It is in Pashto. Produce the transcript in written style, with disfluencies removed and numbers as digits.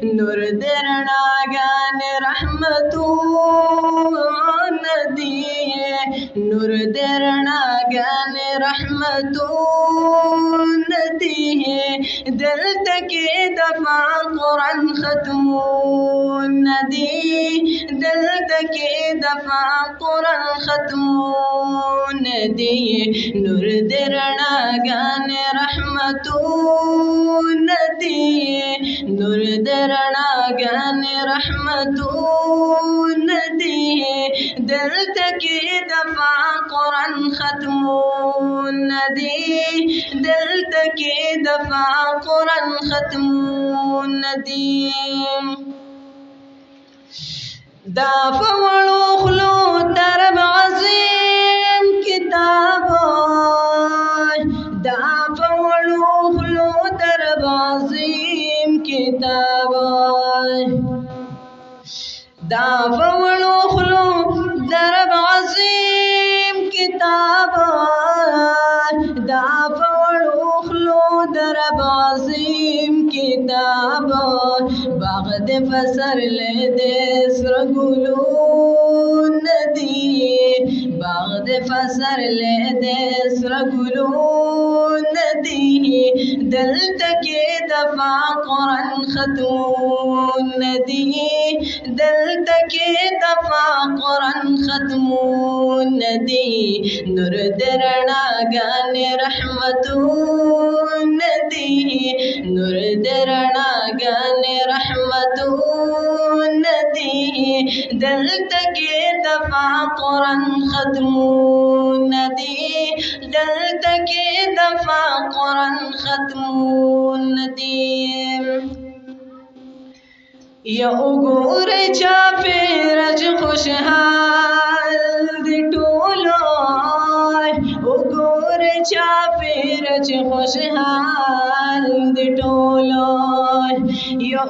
نور درناگان رحمتون دی نور درناگان رحمتون دی دلته کې دفع قرآن ختمون دی دلته کې دفع قرآن ختمون دی نور درناگان رحمتون دی نور درناگان رحمتون دی دلته کې دفع قرآن ختمون دی دلته کې دفع قرآن ختمون دی دا فوړو خلو درب عظیم کتاب دا فوړو خلو درب عظیم کتاب دا فوړو خلو درب عظیم کتاب دا فوړو خلو درب عظیم کتاب باغ د فسر له دې سر ګلون دی باغ د فسر له دې سر ګلون دی دلته کې دفع قرآن ختمون دی دلته کې دفع قرآن ختمون دی نور درناگان رحمتون دی نور درناگان رحمتون دی دلته کې دفع قرآن ختمون دی دلته کې دفع قرآن ختمون دی یا وګوره چاپېره چې خوشحال دي ټولو وګوره چاپېره چې خوشحال دي ټولو یا